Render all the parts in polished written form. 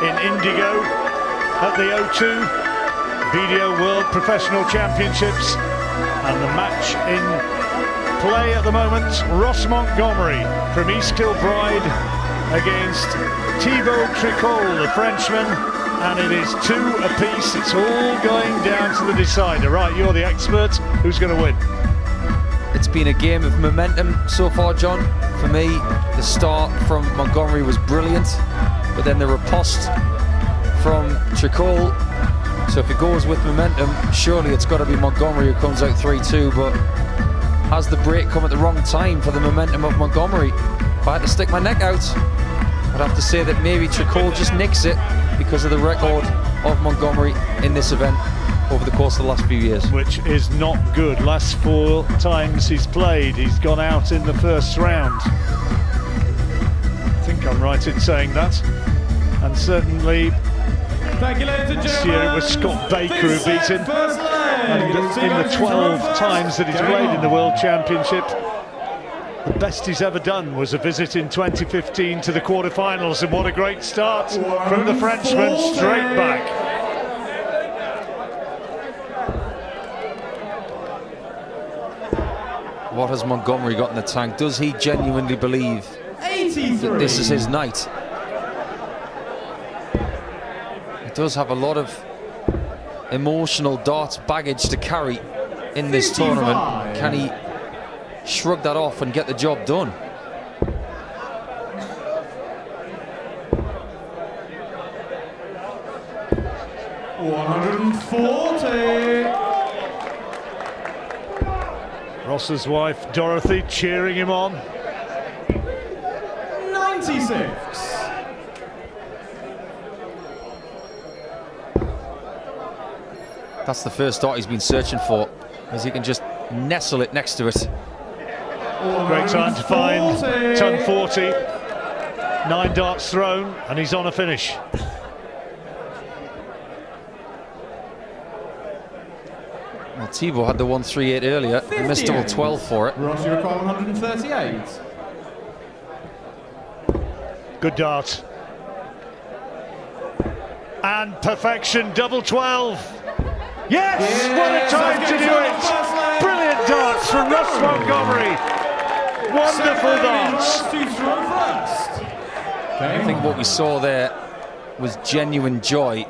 in Indigo at the O2 BDO World Professional Championships. And the match in play at the moment, Ross Montgomery from East Kilbride against Thibault Tricole, the Frenchman, and it is 2 apiece. It's all going down to the decider. Right, you're the expert. Who's going to win? It's been a game of momentum so far, John. For me, the start from Montgomery was brilliant, but then the riposte from Tricole. So if it goes with momentum, surely it's got to be Montgomery who comes out 3-2, but has the break come at the wrong time for the momentum of Montgomery? If I had to stick my neck out, I'd have to say that maybe Tricole just nicks it because of the record of Montgomery in this event over the course of the last few years. Which is not good. Last 4 times he's played, he's gone out in the first round. I think I'm right in saying that. And certainly thank you, ladies and last year it was Scott Baker who beat him. And in the 12 times that he's played in the World Championship, the best he's ever done was a visit in 2015 to the quarterfinals, and what a great start from the Frenchman, straight back. What has Montgomery got in the tank? Does he genuinely believe that this is his night? He does have a lot of emotional darts baggage to carry in this tournament. Can he shrug that off and get the job done? $140. Ross's wife Dorothy cheering him on. 96. That's the first dart he's been searching for, as he can just nestle it next to it. Great time to find ton 40. 9 darts thrown, and he's on a finish. Well, Thibault had the 138 earlier. He missed double 12 for it. Ross, you require 138. Good dart. And perfection, double 12. Yes, what a time to do it! Brilliant darts from Ross Montgomery. Wonderful darts. I think what we saw there was genuine joy,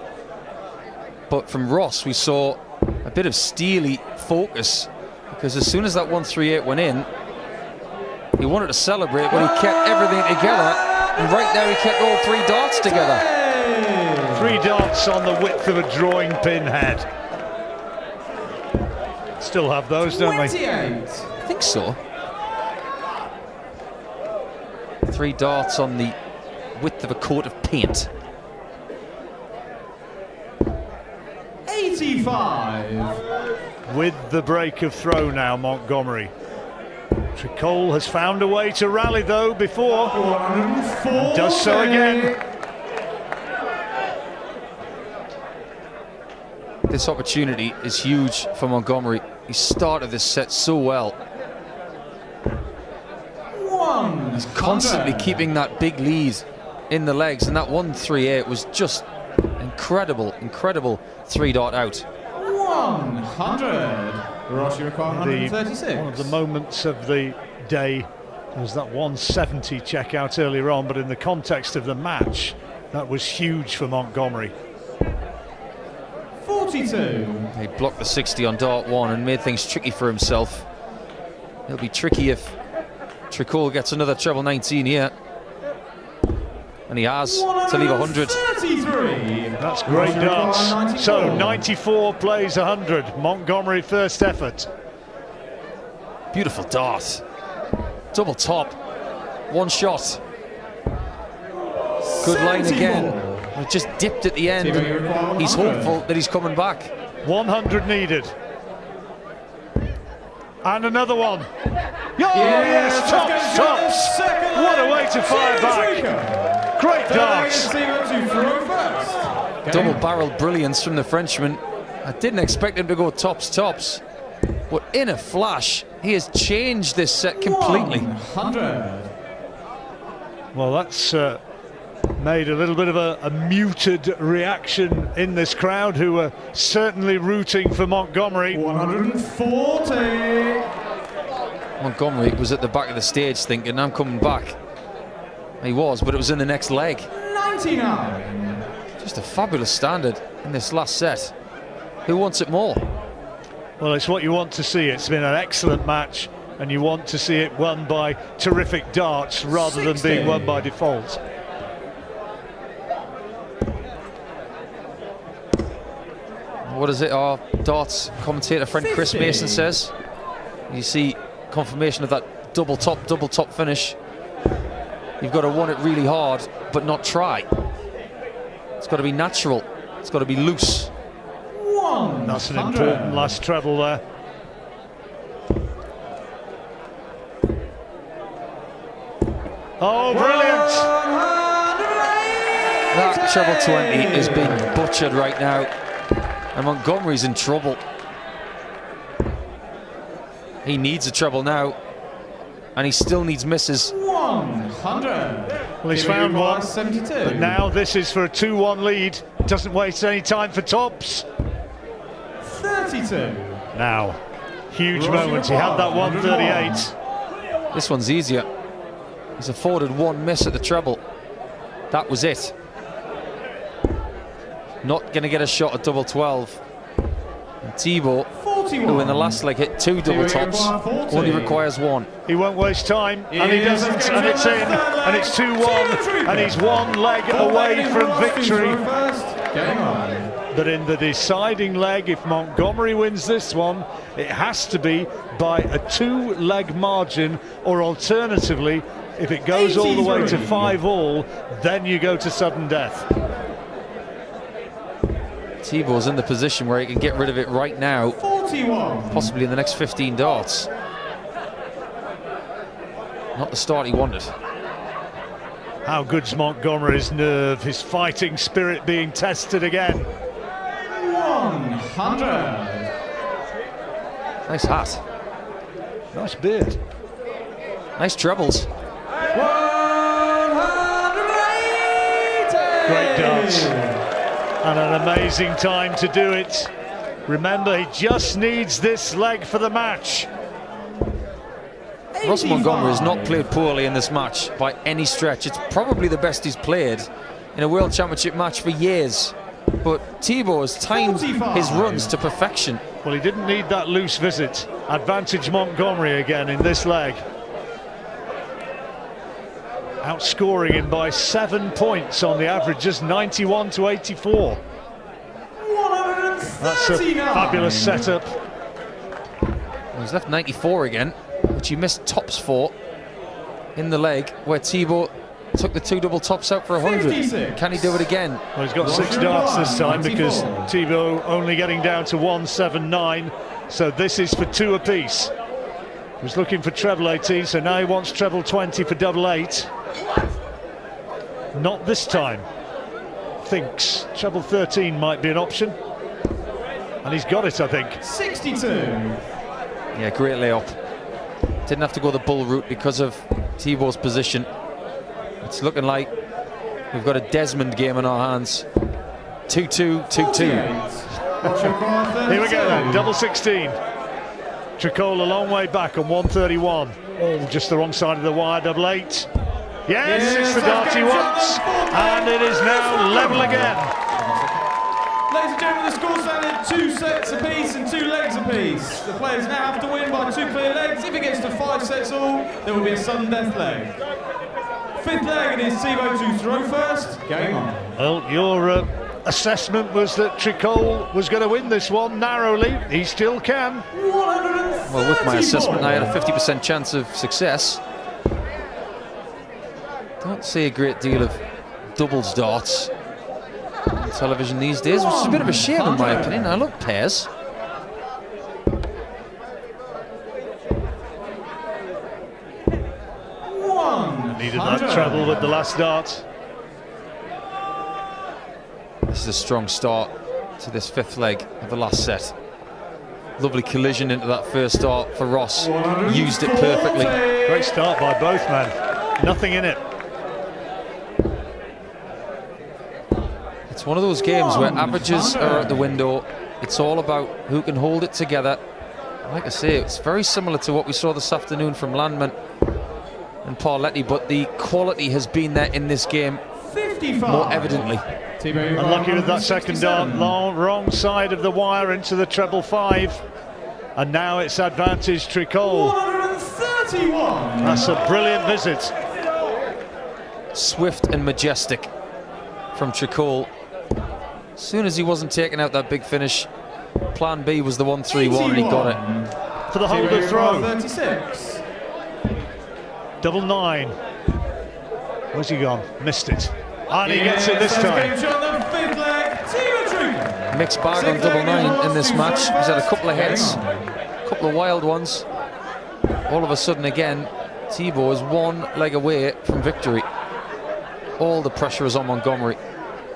but from Ross we saw a bit of steely focus, because as soon as that 138 went in, he wanted to celebrate, but he kept everything together, and right now he kept all 3 darts together. 3 darts on the width of a drawing pin head. Still have those, don't they? I think so. 3 darts on the width of a coat of paint. 85. With the break of throw now, Montgomery. Tricole has found a way to rally though before, and does so again. This opportunity is huge for Montgomery. He started this set so well. He's constantly keeping that big lead in the legs, and that 138 was just incredible, incredible 3-dart out. 100. Ross, you require 136. One of the moments of the day was that 170 check out earlier on, but in the context of the match, that was huge for Montgomery. 42. He blocked the 60 on dart 1 and made things tricky for himself. It'll be tricky if Tricole gets another treble 19 here. And he has to leave 100. That's great darts. So 94 plays 100. Montgomery first effort. Beautiful dart. Double top. 1 shot. Good line again. It just dipped at the end. He's hopeful that he's coming back. 100 needed. And another one. Oh yes, tops, tops. What a way to fire back. Great darts. Double barrel brilliance from the Frenchman. I didn't expect him to go tops, tops. But in a flash, he has changed this set completely. 100. Well, that's made a little bit of a muted reaction in this crowd, who were certainly rooting for Montgomery. 140. Montgomery was at the back of the stage thinking, I'm coming back. He was, but it was in the next leg. 99. Just a fabulous standard in this last set. Who wants it more? Well, it's what you want to see. It's been an excellent match, and you want to see it won by terrific darts rather than being won by default. What is it our darts commentator friend Chris Mason says? You see confirmation of that double top finish. You've got to want it really hard, but not try. It's got to be natural. It's got to be loose. That's an important last treble there. Oh, brilliant! That treble 20 is being butchered right now, and Montgomery's in trouble. He needs a treble now, and he still needs misses. 100. Well, he's found one, 72. but now this is for a 2-1 lead. Doesn't waste any time for tops. 32. Now, huge moment. He had that 138. This one's easier. He's afforded one miss at the treble. That was it. Not going to get a shot at double 12. And Thibault, 41. who in the last leg hit 2 double tops, only requires 1. He won't waste time, and he doesn't, and it's in, and it's 2-1, and he's 1 leg away from victory. Game on. But in the deciding leg, if Montgomery wins this one, it has to be by a 2-leg margin, or alternatively, if it goes all the way to 5-all, then you go to sudden death. Thibault's in the position where he can get rid of it right now, 41. possibly in the next 15 darts. Not the start he wanted. How good's Montgomery's nerve, his fighting spirit being tested again. 100. Nice hat. Nice beard. Nice trebles. 180. Great darts. And an amazing time to do it. Remember, he just needs this leg for the match. Ross Montgomery has not played poorly in this match by any stretch. It's probably the best he's played in a World Championship match for years. But Thibault has timed his runs to perfection. Well, he didn't need that loose visit. Advantage Montgomery again in this leg. Outscoring him by 7 points on the averages, 91 to 84. 139. That's a fabulous setup. Well, he's left 94 again, which he missed tops for in the leg, where Thibault took the 2 double tops out for 100. 56. Can he do it again? Well, he's got 6 darts this time, because Thibault only getting down to 179. So this is for 2 apiece. He was looking for treble 18, so now he wants treble 20 for double 8. Not this time. Thinks treble 13 might be an option. And he's got it, I think. 62. Yeah, great layup. Didn't have to go the bull route because of Thibault's position. It's looking like we've got a Desmond game in our hands. 2-2, 2-2. Here we go then, double 16. Tricole a long way back on 131. Oh, just the wrong side of the wire, double 8. Yes, it's the dart he wants, and it is now level again. Ladies and gentlemen, the score standing 2 sets apiece and 2 legs apiece. The players now have to win by 2 clear legs. If it gets to 5 sets all, there will be a sudden death leg. 5th leg, it is Thibault to throw first. Game on. Well, your assessment was that Tricole was going to win this one narrowly. He still can. 134. Well, with my assessment, I had a 50% chance of success. Don't see a great deal of doubles darts on television these days, which is a bit of a shame in my opinion. I love pairs. Needed that treble with the last dart. This is a strong start to this 5th leg of the last set. Lovely collision into that first dart for Ross. Used it perfectly. Great start by both men. Nothing in it. It's one of those games where averages are out the window. It's all about who can hold it together. Like I say, it's very similar to what we saw this afternoon from Landman and Parletti, but the quality has been there in this game 55. more evidently. Unlucky with that second dart, wrong side of the wire into the treble 5. And now it's advantage Tricole. 131. That's a brilliant visit. Swift and majestic from Tricole. As soon as he wasn't taking out that big finish, plan B was the 1-3-1 and he got it. For the holder throw. 36. Double 9. Where's he gone? Missed it. And he gets it this time. Mixed bag on double 9 in this match. He's had a couple of hits, a couple of wild ones. All of a sudden again, Thibault is one leg away from victory. All the pressure is on Montgomery.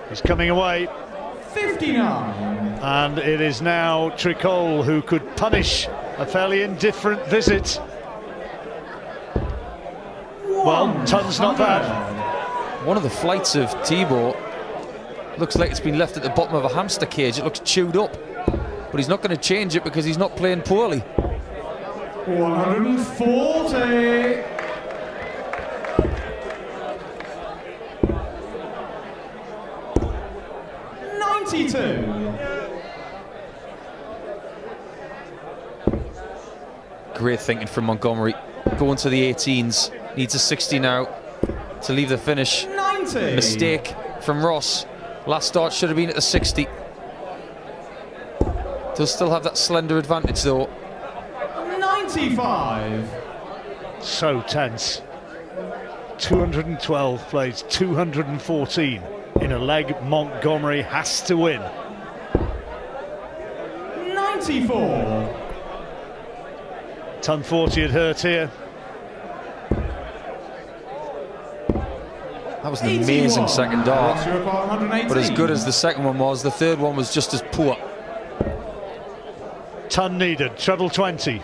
He's coming away. 59. And it is now Tricole who could punish a fairly indifferent visit. Well, Ton's not bad. One of the flights of Thibault looks like it's been left at the bottom of a hamster cage. It looks chewed up, but he's not going to change it because he's not playing poorly. 140. Great thinking from Montgomery. Going to the 18s. Needs a 60 now to leave the finish. 90. Mistake from Ross. Last start should have been at the 60. Does still have that slender advantage though. 95. So tense. 212 plays 214 in a leg Montgomery has to win. 94. Ton 40 had hurt here. That was an amazing second dart. But as good as the second one was, the third one was just as poor. Ton needed, treble 20.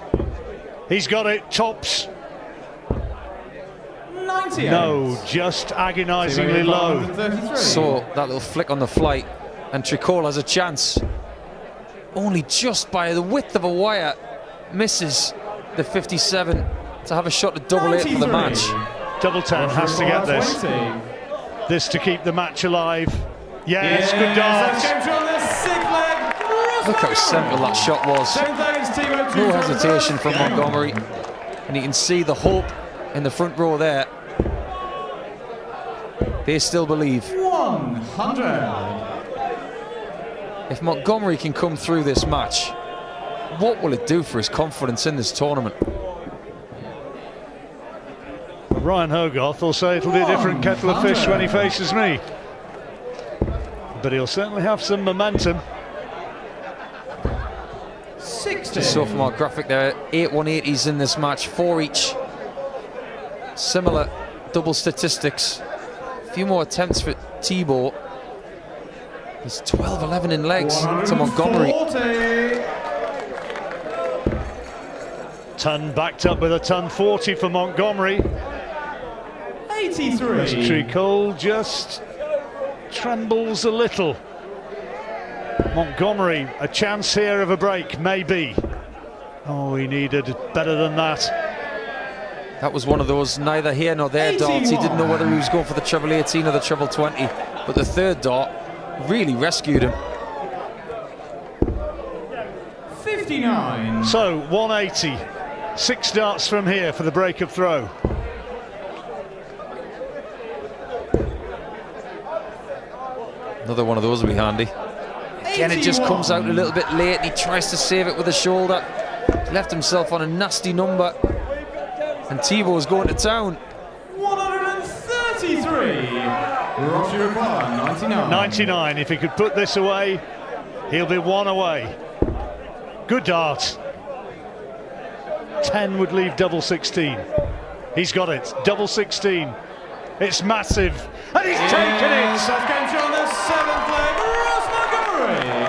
He's got it, tops. 98. No, just agonisingly low. So that little flick on the flight, and Tricole has a chance. Only just by the width of a wire, misses the 57 to have a shot at double 8 for the match. Double 10 has to get this. 20. This to keep the match alive. Yes, good dart. Look how simple that shot was. No hesitation from Montgomery. And you can see the hope in the front row there. They still believe. 100. If Montgomery can come through this match, what will it do for his confidence in this tournament? Ryan Hogarth will say it'll be a different kettle of fish when he faces me. But he'll certainly have some momentum. 60. Just saw from our graphic there, 8 180s in this match, 4 each. Similar double statistics. A few more attempts for Thibault. He's 12-11 in legs to Montgomery. Ton backed up with a ton 40 for Montgomery. 83. As Tricole just trembles a little. Montgomery, a chance here of a break, maybe. Oh, he needed better than that. That was one of those neither here nor there darts. He didn't know whether he was going for the treble 18 or the treble 20, but the third dart really rescued him. 59. So 180, 6 darts from here for the break of throw. Another one of those will be handy. Again, it just comes out a little bit late and he tries to save it with a shoulder. Left himself on a nasty number. And Thibault's going to town. 133. Rossi required 99. 99, if he could put this away, he'll be 1 away. Good dart. 10 would leave double 16. He's got it, double 16. It's massive, and he's taken it!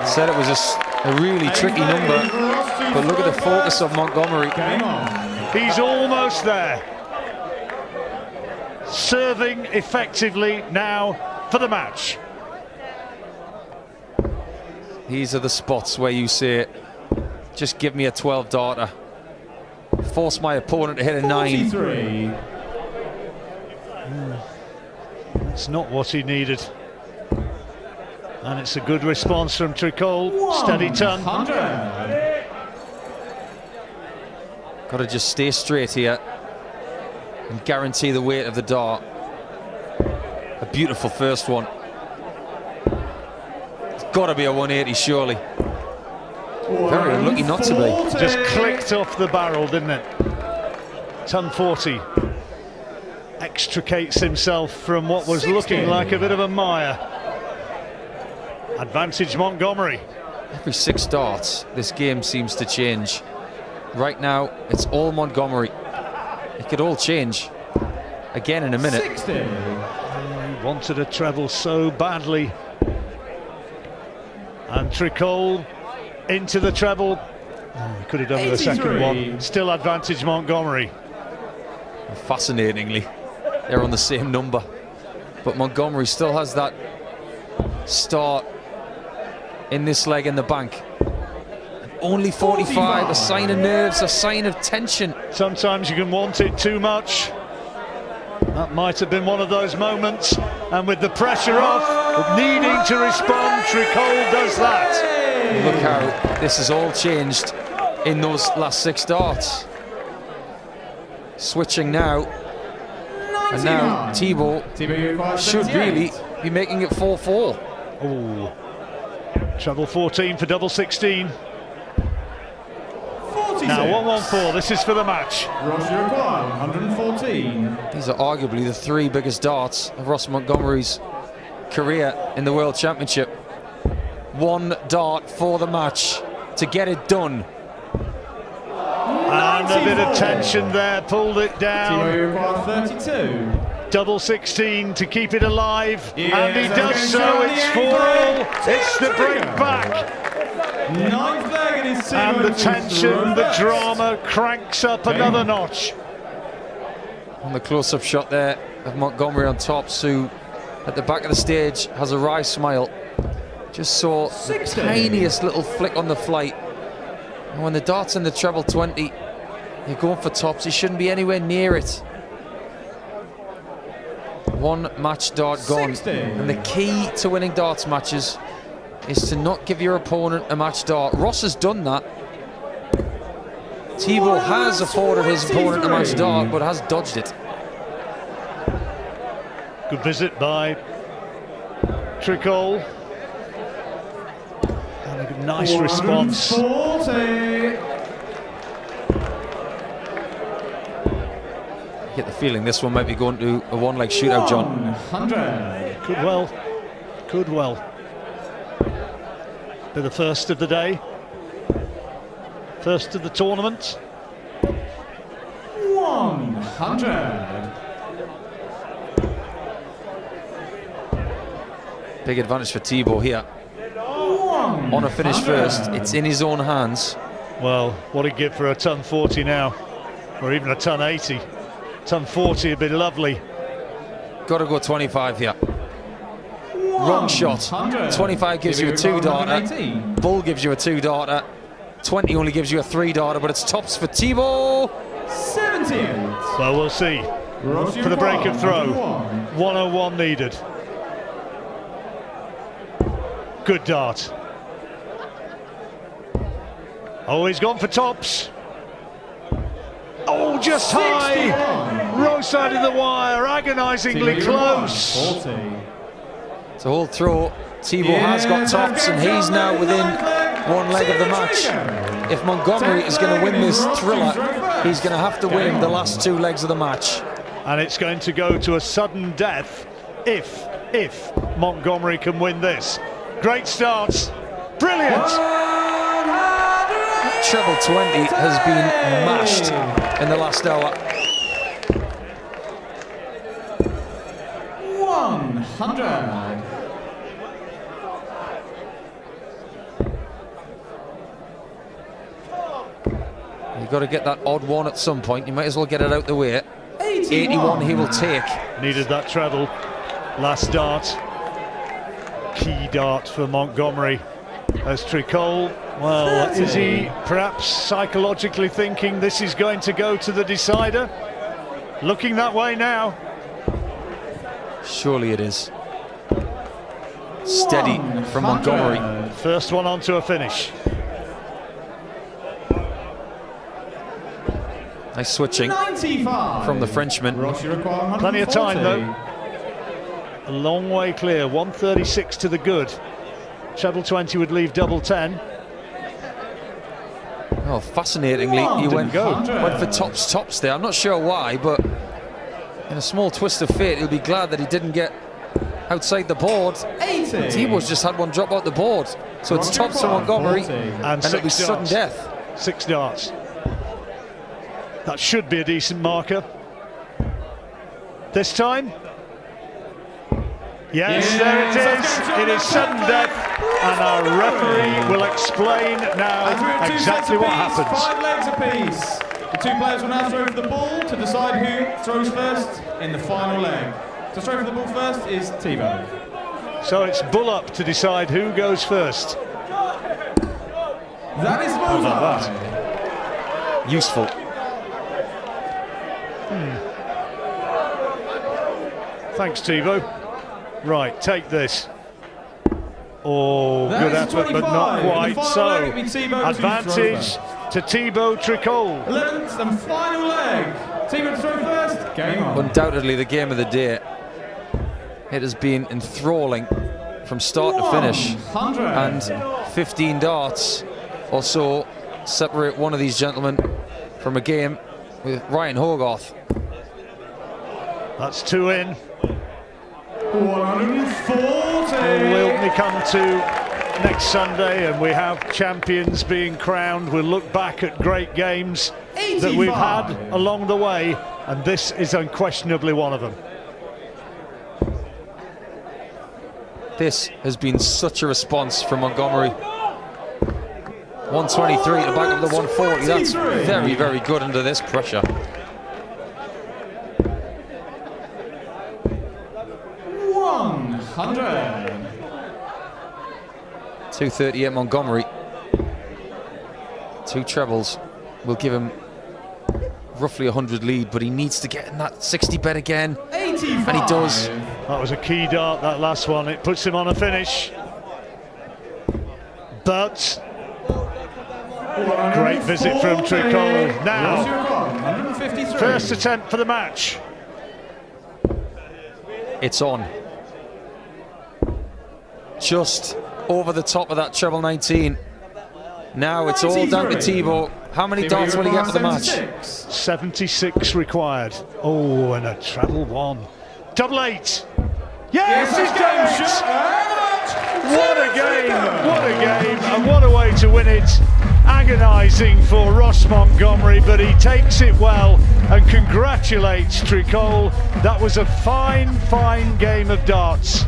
Said it was a really tricky number, but look at the focus of Montgomery. He's almost there. Serving effectively now for the match. These are the spots where you say, just give me a 12 darter. Force my opponent to hit a 9. 43. That's not what he needed. And it's a good response from Tricole. Steady ton. 100. Got to just stay straight here and guarantee the weight of the dart. A beautiful first one. It's got to be a 180 surely. Very unlucky not to be. Just clicked off the barrel, didn't it? Ton 40. Extricates himself from what was 60. looking like a bit of a mire. Advantage Montgomery. Every 6 darts, this game seems to change. Right now, it's all Montgomery. It could all change again in a minute. 60. He wanted a treble so badly. And Tricole into the treble. Oh, he could have done with a second 83. one. Still advantage Montgomery. Fascinatingly, they're on the same number. But Montgomery still has that start in this leg in the bank. Only 45, a sign of nerves, a sign of tension. Sometimes you can want it too much. That might have been one of those moments. And with the pressure off, needing to respond, Tricole does that. Look how this has all changed in those last 6 darts. Switching now. And now Thibault should really be making it 4-4. Oh, treble 14 for double 16. 46. Now 114, this is for the match. Ross Tricole, 114. These are arguably the 3 biggest darts of Ross Montgomery's career in the World Championship. 1 dart for the match to get it done. And a bit of tension there, pulled it down. Thibault 32. Double 16 to keep it alive, Yeah, and he does so. It's 4-all. It's the break back. 9th leg and it's And the tension, the drama cranks up another notch. On the close-up shot there of Montgomery on top, Sue at the back of the stage has a wry smile. Just saw the 60. tiniest little flick on the flight. And when the dart's in the treble 20, you're going for tops, you shouldn't be anywhere near it. 1 match dart gone. 60. And the key to winning darts matches is to not give your opponent a match dart. Ross has done that. Thibault has afforded his opponent a match dart, but has dodged it. Good visit by Tricole. And a nice response. 140. Get the feeling this one might be going to a 1-leg shootout, John. 100. Could well. Could well. Be the first of the day. First of the tournament. 100. Big advantage for Thibault here. On a finish first, it's in his own hands. Well, what he'd give for a ton 40 now, or even a ton 80. Ton 40 would be lovely. Got to go 25 here. Wrong shot. 25 gives you a 2-darter. Bull gives you a 2-darter. 20 only gives you a 3-darter, but it's tops for Thibault. 78. Well, we'll see. For the break of throw. 101 needed. Good dart. Oh, he's gone for tops. Oh, just high. Wrong side of the wire, agonisingly close. 40. It's a whole throw. Thibault has got tops, and he's now within 1 leg of the match. If Montgomery is going to win this thriller, he's going to have to win the last 2 legs of the match. And it's going to go to a sudden death if Montgomery can win this. Great starts. Brilliant. Treble 20 has been mashed in the last hour. 100. You've got to get that odd one at some point. You might as well get it out the way. 81 he will take. Needed that treble. Last dart. Key dart for Montgomery. as Tricole. Well, is he perhaps psychologically thinking this is going to go to the decider? Looking that way now. Surely it is. Steady from Montgomery. First one on to a finish. Nice switching from the Frenchman. Plenty of time though. A long way clear. 136 to the good. Treble 20 would leave double 10. Oh, fascinatingly, he went for tops there. I'm not sure why, but in a small twist of fate, he'll be glad that he didn't get outside the board. Thibault's just had one drop out the board. So it's tops for Montgomery, and it'll be sudden death. 6 darts. That should be a decent marker. This time? Yes, there it is. It is sudden death, and our referee will explain now exactly what happens. 5 legs apiece. The 2 players will now throw for the ball to decide who throws first in the final leg. To throw for the ball first is Thibault. So it's bull up to decide who goes first. That is bullseye. Useful. Thanks, Thibault. Right, take this. Oh, That good is effort, but not 25. quite The final so. leg will be Thibault Advantage to Thibault Tricole. 11th and final leg. Thibault to throw first. Game on. Undoubtedly the game of the day. It has been enthralling from start to finish. 100. And 15 darts or so separate one of these gentlemen from a game with Ryan Hogarth. That's 2 in. 140. We'll only come to next Sunday and we have champions being crowned. We'll look back at great games that we've had along the way, and this is unquestionably one of them. This has been such a response from Montgomery. 123 at the back of the 140. That's very, very good under this pressure. 100. 238 Montgomery. 2 trebles will give him roughly 100 lead, but he needs to get in that 60 bet again. 85. And he does. That was a key dart, that last one. It puts him on a finish. But great visit from Tricole. Now, 153. first attempt for the match. It's on. Just over the top of that treble 19. Now it's all down to Thibault. How many darts will he get for the match? 76 required. Oh, and a treble 1. Double 8. Yes, he's done it! What a game, what a game, and what a way to win it. Agonising for Ross Montgomery, but he takes it well and congratulates Tricole. That was a fine, fine game of darts.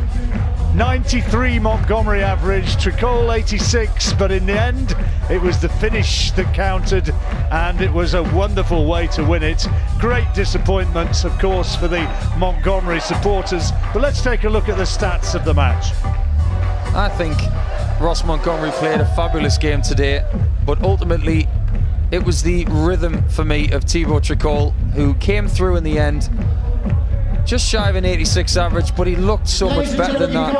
93 Montgomery average, Tricole 86, but in the end it was the finish that counted, and it was a wonderful way to win it. Great disappointment, of course, for the Montgomery supporters, but let's take a look at the stats of the match. I think Ross Montgomery played a fabulous game today, but ultimately it was the rhythm for me of Thibault Tricole, who came through in the end. Just shy of an 86 average, but he looked so much better than that.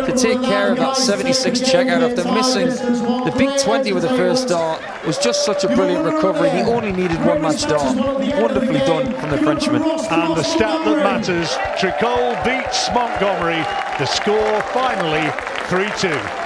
To take care of that 76 checkout after missing the big 20 with the first dart was just such a brilliant recovery. He only needed 1 match dart. Wonderfully done from the Frenchman. And the stat that matters, Tricole beats Montgomery. The score finally 3-2.